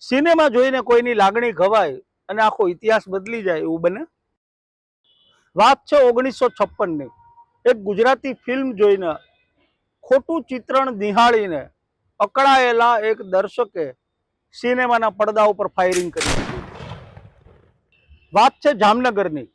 Cinema જોઈને કોઈની લાગણી ઘવાય અને આખો ઇતિહાસ બદલી જાય એવું બને? વાત છે 1956ની. એક ગુજરાતી ફિલ્મ જોઈને, ખોટું ચિત્રણ નિહાળીને અકળાયેલા એક દર્શકે સિનેમાના પડદા ઉપર ફાયરિંગ કરી દીધું. વાત છે જામનગરની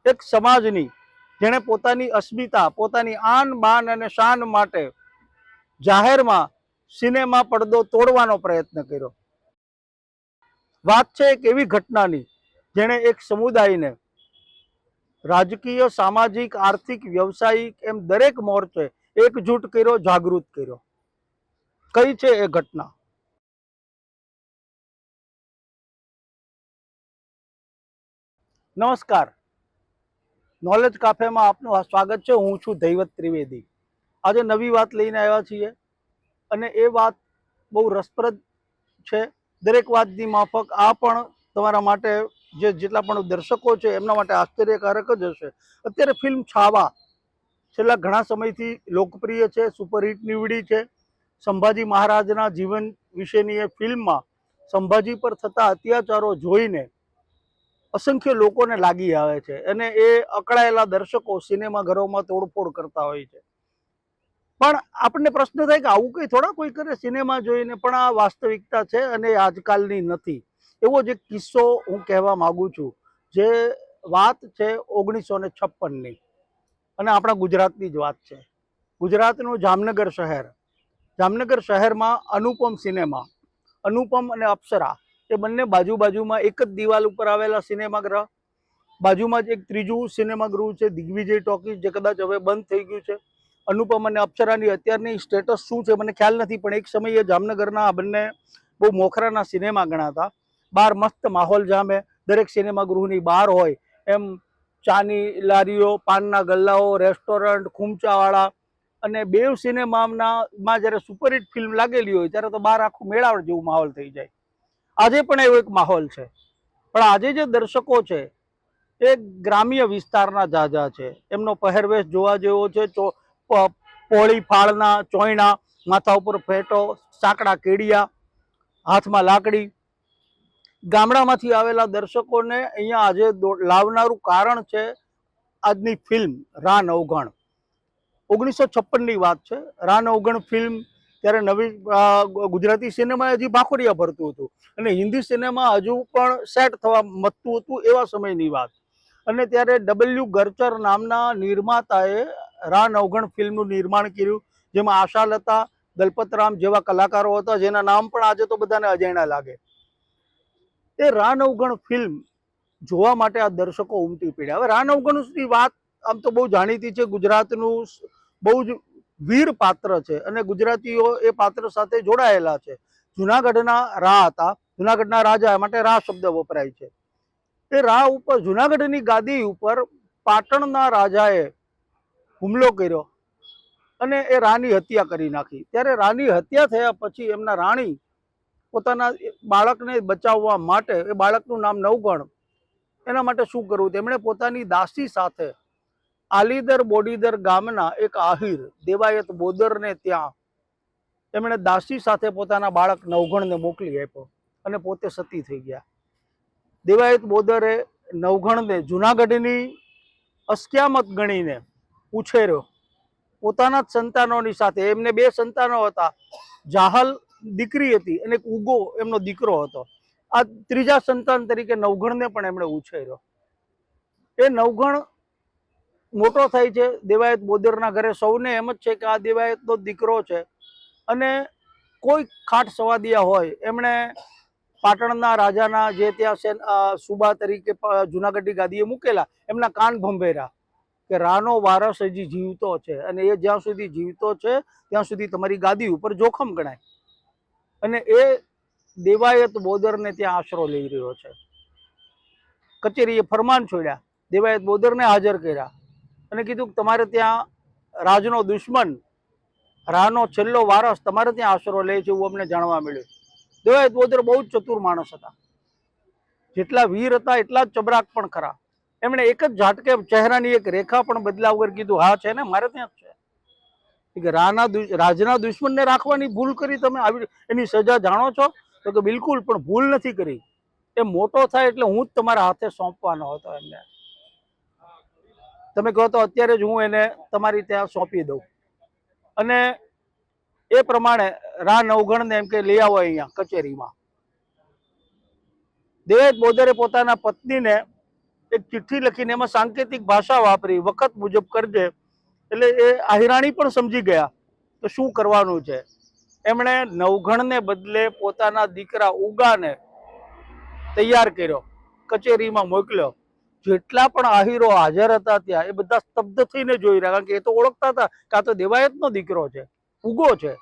એક સમાજની, જેણે પોતાની અસ્મિતા, પોતાની આન બાન અને શાન માટે જાહેરમાં સિનેમા પડદો તોડવાનો પ્રયત્ન કર્યો. વાત છે એક એવી ઘટનાની જેણે એક સમુદાયને રાજકીય, સામાજિક, આર્થિક, વ્યવસાયિક એમ દરેક મોરચે એકજૂટ કર્યો, જાગૃત કર્યો. કઈ છે એ ઘટના? નમસ્કાર, નોલેજ કાફેમાં આપનું સ્વાગત છે. હું છું દૈવત ત્રિવેદી. આજે નવી વાત લઈને આવ્યા છીએ અને એ વાત બહુ રસપ્રદ છે. દરેક વાતની માફક આ પણ તમારા માટે, જેટલા પણ દર્શકો છે એમના માટે આશ્ચર્યકારક જ હશે. અત્યારે ફિલ્મ છાવા છેલ્લા ઘણા સમયથી લોકપ્રિય છે, સુપરહિટ નીવડી છે. સંભાજી મહારાજના જીવન વિશેની એ ફિલ્મમાં સંભાજી પર થતા અત્યાચારો જોઈને અસંખ્ય લોકોને લાગી આવે છે અને એ અકળાયેલા દર્શકો સિનેમાઘરોમાં તોડફોડ કરતા હોય છે. પણ આપણને પ્રશ્ન થાય કે આવું કંઈ થોડા કોઈ કરે સિનેમા જોઈને, પણ આ વાસ્તવિકતા છે અને આજકાલની નથી. એવો જ એક કિસ્સો હું કહેવા માંગુ છું. જે વાત છે 1956ની અને આપણા ગુજરાતની જ વાત છે. ગુજરાતનું જામનગર શહેર. જામનગર શહેરમાં અનુપમ સિનેમા, અનુપમ અને અપ્સરા એ બંને બાજુમાં એક જ દિવાલ ઉપર આવેલા સિનેમાગૃહ. બાજુમાં જ એક ત્રીજું સિનેમાગૃહ છે, દિગ્વિજય ટોકીઝ, જે કદાચ હવે બંધ થઈ ગયું છે. અનુપમ અને અપ્સરાની અત્યારની સ્ટેટસ શું છે મને ખ્યાલ નથી, પણ એક સમયે જામનગરના આ બંને બહુ મોખરાના સિનેમા ગણાતા. બહાર મસ્ત માહોલ જામે. દરેક સિનેમાગૃહની બહાર હોય એમ ચાની લારીઓ, પાનના ગલ્લાઓ, રેસ્ટોરન્ટ, ખૂમચાવાળા, અને બેવ સિનેમામાં જ્યારે સુપરહિટ ફિલ્મ લાગેલી હોય ત્યારે તો બહાર આખું મેળાવડ જેવું માહોલ થઈ જાય. આજે પણ એવો એક માહોલ છે. પણ આજે જે દર્શકો છે એ ગ્રામ્ય વિસ્તારના જાજા છે. એમનો પહેરવેશ જોવા જેવો છે. પોળી ફાળના ચોયણા, માથા ઉપર ફેટો, સાંકડા કેડિયા, હાથમાં લાકડી. ગામડામાંથી આવેલા દર્શકોને અહીંયા આજે લાવનારું કારણ છે આજની ફિલ્મ રા નવઘણ. 1956ની વાત છે. રા નવઘણ ફિલ્મ ત્યારે નવી ગુજરાતી સિનેમા હજી ભાખોડિયા ભરતું હતું અને હિન્દી સિનેમા હજુ પણ સેટ થવા મથતું હતું, એવા સમયની વાત. અને ત્યારે ડબલ્યુ ગરચર નામના નિર્માતાએ રા નવઘણ ફિલ્મનું નિર્માણ કર્યું, જેમાં આશાલતા, દલપતરામ જેવા કલાકારો હતા, જેના નામ પણ આજે તો બધાને અજાણ્યા લાગે. એ રા નવઘણ ફિલ્મ જોવા માટે આ દર્શકો ઉમટી પડ્યા. હવે રા નવઘણની વાત આમ તો બહુ જાણીતી છે. ગુજરાતનું બહુ જ વીર પાત્ર છે અને ગુજરાતીઓ એ પાત્ર સાથે જોડાયેલા છે. જુનાગઢના રા હતા, જુનાગઢના રાજા માટે રા શબ્દ વપરાય છે. એ રા ઉપર, જુનાગઢની ગાદી ઉપર પાટણના રાજાએ હુમલો કર્યો અને એ રાની હત્યા કરી નાખી. ત્યારે રાની હત્યા થયા પછી એમના રાણી પોતાના બાળકને બચાવવા માટે, એ બાળકનું નામ નવઘણ, એના માટે શું કરવું? તેમણે પોતાની દાસી સાથે આલીદર બોડીદર ગામના એક આહિર દેવાયત બોદરને ત્યાં એમણે દાસી સાથે પોતાના બાળક નવઘણને મોકલી આપ્યો અને પોતે સતી થઈ ગયા. દેવાયત બોદરે નવઘણને જુનાગઢની અસ્ક્યામત ગણીને ઉછેર્યો પોતાના જ સંતાનોની સાથે. એમને બે સંતાનો હતા. જાહલ દીકરી હતી અને ઉગો એમનો દીકરો હતો. આ ત્રીજા સંતાન તરીકે નવઘણને પણ એમણે ઉછેર્યો. એ નવઘણ મોટો થાય છે દેવાયત બોદરના ઘરે. સૌને એમ જ છે કે આ દેવાયતનો દીકરો છે. અને કોઈ ખાટ સવાદિયા હોય એમણે પાટણના રાજાના જે ત્યાં સુબા તરીકે જુનાગઢની ગાદીએ મૂકેલા, એમના કાન ભંભેરા કે રાનો વારસ હજી જીવતો છે અને એ જ્યાં સુધી જીવતો છે ત્યાં સુધી તમારી ગાદી ઉપર જોખમ ગણાય. અને એ દેવાયત બોદરને ત્યાં આશરો લઈ રહ્યો છે. કચેરીએ ફરમાન છોડ્યા, દેવાયત બોદરને હાજર કર્યા અને કીધું કે તમારે ત્યાં રાજનો દુશ્મન, રાનો છેલ્લો વારસ તમારે ત્યાં આશરો લે છે એવું અમને જાણવા મળ્યું. દેવાયત બોદર બહુ જ ચતુર માણસ હતા. જેટલા વીર હતા એટલા જ ચબરાક પણ ખરા. એમણે એક જ ઝાટકે ચહેરાની એક રેખા પણ બદલા વગર કીધું, હા છે ને, મારે ત્યાં જ છે. રાજના દુશ્મનને રાખવાની ભૂલ કરી તમે, આવી એની સજા જાણો છો? તો કે બિલકુલ, પણ ભૂલ નથી કરી. એ મોટો થાય એટલે હું જ તમારા હાથે સોંપવાનો હતો એમને. તમે કહો તો અત્યારે જ હું એને તમારી ત્યાં સોંપી દઉં. અને એ પ્રમાણે રા નવઘણને એમ કે લઈ આવો અહીંયા કચેરીમાં. દેવાયત બોદરે પોતાના પત્નીને એક ચિઠ્ઠી લખીને એમાં સાંકેતિક ભાષા વાપરી, વખત મુજબ કરજે. એટલે એ આહિરાણી પણ સમજી ગયા તો શું કરવાનું છે. એમણે નવઘણને બદલે પોતાના દીકરા ઉગાને તૈયાર કર્યો, કચેરીમાં મોકલ્યો. જેટલા પણ આહિરો હાજર હતા ત્યાં એ બધા સ્તબ્ધ થઈને જોઈ રહ્યા, કારણ કે એ તો ઓળખતા હતા કે આ તો દેવાયતનો દીકરો છે, ઉગો છે.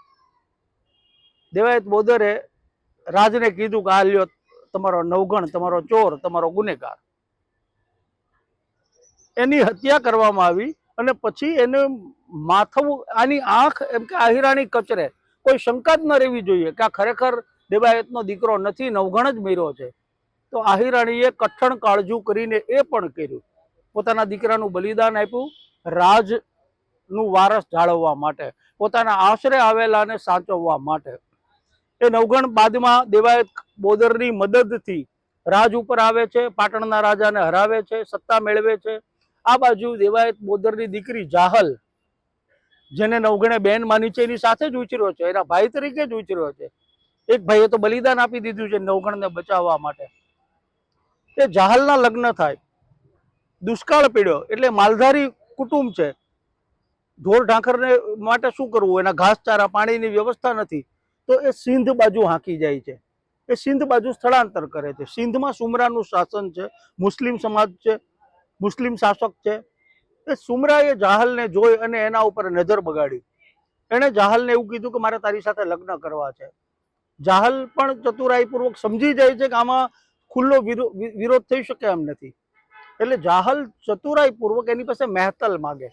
દેવાયત બોદરે રાજને કીધું કે આ લ્યો તમારો નવઘણ, તમારો ચોર, તમારો ગુનેગાર. એની હત્યા કરવામાં આવી અને પછી એને માથું, આની આંખ એમ કે આહિરાણી કચરે. કોઈ શંકા જ ન રહેવી જોઈએ કે આ ખરેખર દેવાયતનો દીકરો નથી, નવઘણ જ મર્યો છે. તો આહિરાણીએ કઠણ કાળજું કરીને એ પણ કર્યું, પોતાના દીકરાનું બલિદાન આપ્યું રાજનું વારસ જાળવવા માટે, પોતાના આશરે આવેલાને સાચવવા માટે. એ નવઘણ બાદમાં દેવાયત બોદરની મદદથી રાજ ઉપર આવે છે, પાટણના રાજાને હરાવે છે, સત્તા મેળવે છે. આ બાજુ દેવાયત બોદરની દીકરી જાહલ, જેને નવઘણે બેન માની છે, એની સાથે જ ઉછર્યો છે, એના ભાઈ તરીકે જ ઉછર્યો છે. એક ભાઈએ તો બલિદાન આપી દીધું છે નવઘણને બચાવવા માટે. એ જાહલના લગ્ન થાય, દુષ્કાળ પીડ્યો, એટલે માલધારી કુટુંબ છે. ઢોર ઢાંખરને માટે શું કરવું, એના ઘાસચારા પાણીની વ્યવસ્થા નથી, તો એ સિંધ બાજુ હાંકી જાય છે. એ સિંધ બાજુ સ્થળાંતર કરે છે. સિંધમાં સુમરાનું શાસન છે, મુસ્લિમ સમાજ છે, મુસ્લિમ શાસક છે. એ સુમરાએ જાહલને જોઈ અને એના ઉપર નજર બગાડી. એણે જાહલને એવું કીધું કે મારે તારી સાથે લગ્ન કરવા છે. જાહલ પણ ચતુરાઈપૂર્વક સમજી જાય છે કે આમાં ખુલ્લો વિરોધ થઈ શકે એમ નથી. એટલે જાહલ ચતુરાઈપૂર્વક એની પાસે મહેતલ માગે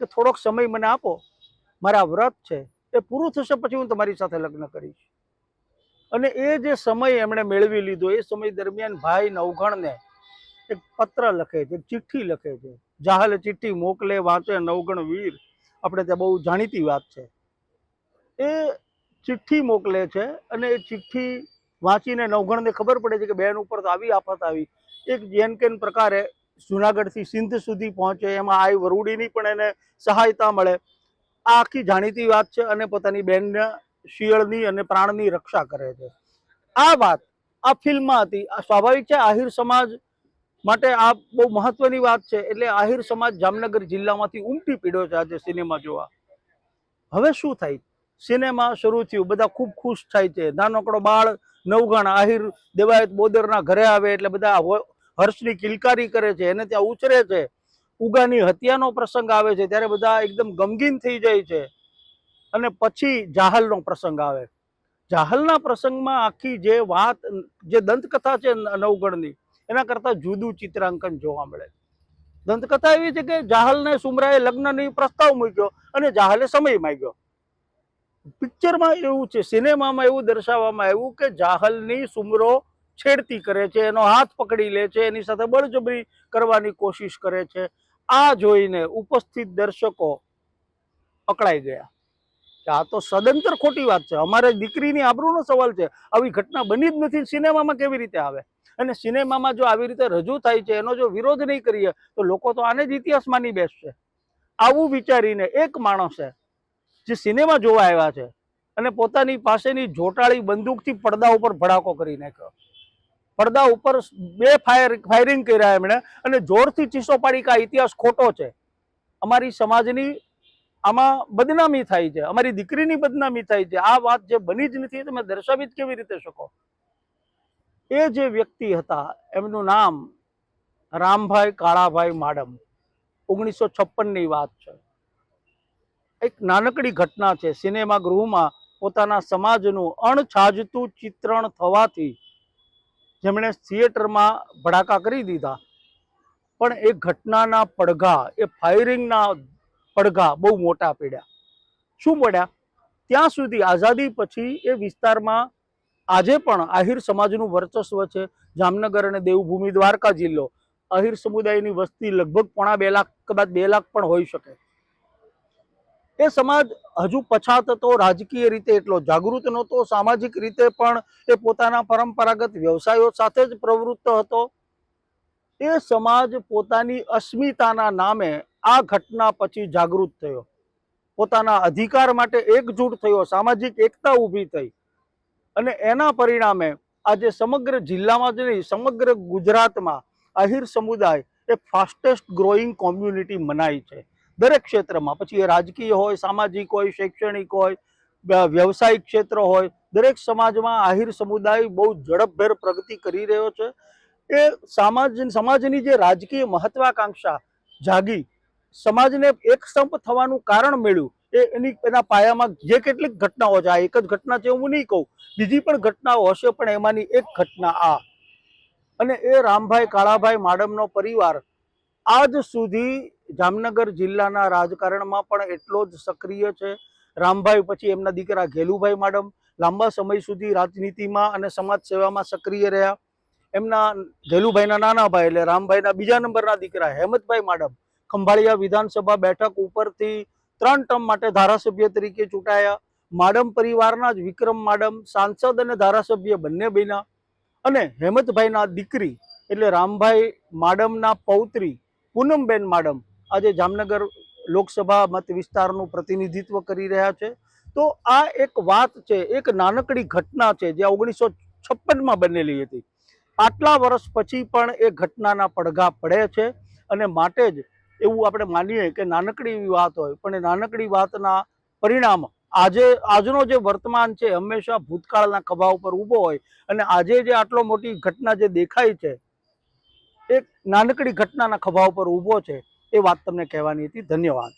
કે થોડોક સમય મને આપો, મારા વ્રત છે એ પૂરું થશે પછી હું તમારી સાથે લગ્ન કરીશ. અને એ જે સમય એમણે મેળવી લીધો, એ સમય દરમિયાન ભાઈ નવઘણને એક પત્ર લખે છે, ચિઠ્ઠી લખે છે. જાહલ ચિઠ્ઠી મોકલે, વાંચે નવઘણ વીર. આપણે ત્યાં બહુ જાણીતી વાત છે. એ ચિઠ્ઠી મોકલે છે અને એ ચિઠ્ઠી વાંચીને નવઘણને ખબર પડે છે કે બેન ઉપર તો આવી આફત આવી. એક જેન કેન પ્રકારે જુનાગઢથી સિંધ સુધી પહોંચે, એમાં આઈ વરુડીની પણ એને સહાયતા મળે. આ આખી જાણીતી વાત છે અને પોતાની બેનના શિયળની અને પ્રાણની રક્ષા કરે છે. આ વાત આ ફિલ્મમાં હતી. આ સ્વાભાવિક છે, આહિર સમાજ માટે આ બહુ મહત્વની વાત છે. એટલે આહિર સમાજ જામનગર જિલ્લામાંથી ઉમટી પડ્યો છે આજે સિનેમા જોવા. હવે શું થાય, સિનેમા શરૂ થયું, બધા ખૂબ ખુશ થાય છે. નાનકડો બાળ નવઘણ આહિર દેવાયત બોદરના ઘરે આવે એટલે બધા હર્ષની કિલકારી કરે છે, એને ત્યાં ઉછરે છે. ઉગાની હત્યાનો પ્રસંગ આવે છે ત્યારે બધા એકદમ ગમગીન થઈ જાય છે. અને પછી જાહલનો પ્રસંગ આવે. જાહલના પ્રસંગમાં આખી જે વાત, જે દંતકથા છે નવઘણની, એના કરતાં જુદું ચિત્રાંકન જોવા મળે. દંતકથા એવી છે કે જાહલને સુમરાએ લગ્નની પ્રસ્તાવ મૂક્યો અને જાહલે સમય માંગ્યો. પિક્ચરમાં એવું છે, સિનેમામાં એવું દર્શાવવામાં આવ્યું કે જાહલની સુમરો છેડતી કરે છે, એનો હાથ પકડી લે છે, એની સાથે બળજબરી કરવાની કોશિશ કરે છે. આ જોઈને ઉપસ્થિત દર્શકો અકળાઈ ગયા કે આ તો સદંતર ખોટી વાત છે, અમારે દીકરીની આબરૂનો સવાલ છે, આવી ઘટના બની જ નથી, સિનેમામાં કેવી રીતે આવે? અને સિનેમામાં જો આવી રીતે રજૂ થાય છે, એનો જો વિરોધ નહીં કરીએ તો લોકો તો આને જ ઇતિહાસ માની બેસશે. આવું વિચારીને એક માણસે જે સિનેમા જોવા આવ્યા છે અને પોતાની પાસેની જોટાળી બંદૂકથી પડદા ઉપર ભડાકો કરી નાખ્યો. પડદા ઉપર 2 ફાયરિંગ કર્યા એમણે અને જોરથી ચીસો પાડી કે આ ઇતિહાસ ખોટો છે, અમારી સમાજની આમાં બદનામી થાય છે, અમારી દીકરીની બદનામી થાય છે, આ વાત જે બની જ નથી તમે દર્શાવી જ કેવી રીતે શકો? એ જે વ્યક્તિ હતા એમનું નામ રામભાઈ કાળાભાઈ માડમ. 1956ની વાત છે. એક નાનકડી ઘટના છે. સિનેમા ગૃહમાં પોતાના સમાજનું અણછાજતું ચિત્રણ થવાથી જેમણે થિયેટરમાં ભડાકા કરી દીધા, પણ એ ઘટનાના પડઘા, એ ફાયરિંગના પડઘા બહુ મોટા પડ્યા. શું પડ્યા? ત્યાં સુધી આઝાદી પછી એ વિસ્તારમાં આજે પણ આહિર સમાજનું વર્ચસ્વ છે. જામનગર અને દેવભૂમિ દ્વારકા જિલ્લો, આહિર સમુદાયની વસ્તી લગભગ 1.25 લાખ, કદાચ 2 લાખ પણ હોઈ શકે. એ સમાજ હજુ પછાત હતો, રાજકીય રીતે એટલો જાગૃત નહોતો, સામાજિક રીતે પણ એ પોતાના પરંપરાગત વ્યવસાયો સાથે જ પ્રવૃત્ત હતો. એ સમાજ પોતાની અસ્મિતાના નામે આ ઘટના પછી જાગૃત થયો, પોતાના અધિકાર માટે એકજૂટ થયો, સામાજિક એકતા ઊભી થઈ અને એના પરિણામે આજે સમગ્ર જિલ્લામાં જ નહીં, સમગ્ર ગુજરાતમાં આહિર સમુદાય એ ફાસ્ટેસ્ટ ગ્રોઈંગ કોમ્યુનિટી મનાય છે દરેક ક્ષેત્રમાં. પછી એ રાજકીય હોય, સામાજિક હોય, શૈક્ષણિક હોય, વ્યવસાયિક ક્ષેત્ર હોય, દરેક સમાજમાં આહિર સમુદાય બહુ ઝડપભેર પ્રગતિ કરી રહ્યો છે. એ સમાજની જે રાજકીય મહત્વાકાંક્ષા જાગી, સમાજને એક સંપ થવાનું કારણ મળ્યું, એના પાયામાં જે કેટલીક ઘટનાઓ છે, આ એક જ ઘટના છે હું નહીં કહું, બીજી પણ ઘટનાઓ હશે, પણ એમાંની એક ઘટના આ. અને એ રામભાઈ કાળાભાઈ માડમનો પરિવાર આજ સુધી જામનગર જિલ્લાના રાજકારણમાં પણ એટલો જ સક્રિય છે. રામભાઈ પછી એમના દીકરા ઘેલુભાઈ માડમ લાંબા સમય સુધી રાજનીતિમાં અને સમાજ સેવામાં સક્રિય રહ્યા. એમના ઘેલુભાઈના નાના ભાઈ એટલે રામભાઈના બીજા નંબરના દીકરા હેમતભાઈ માડમ ખંભાળિયા વિધાનસભા બેઠક ઉપરથી 3 ટર્મ માટે ધારાસભ્ય તરીકે ચૂંટાયા. માડમ પરિવારના જ વિક્રમ માડમ સાંસદ અને ધારાસભ્ય બંને બન્યા. અને હેમતભાઈના દીકરી એટલે રામભાઈ માડમના પૌત્રી પૂનમબેન માડમ આજે જામનગર લોકસભા મત વિસ્તારનું પ્રતિનિધિત્વ કરી રહ્યા છે. તો આ એક વાત છે, એક નાનકડી ઘટના છે જે 1956માં બનેલી હતી. આટલા વર્ષ પછી પણ એ ઘટનાના પડઘા પડે છે અને માટે જ એવું આપણે માનીએ કે નાનકડી એવી વાત હોય, પણ એ નાનકડી વાતના પરિણામ આજનો જે વર્તમાન છે હંમેશા ભૂતકાળના ખભા ઉપર ઊભો હોય. અને આજે જે આટલો મોટી ઘટના જે દેખાય છે એક નાનકડી ઘટનાના ખભા ઉપર ઊભો છે, એ વાત તમને કહેવાની હતી. ધન્યવાદ.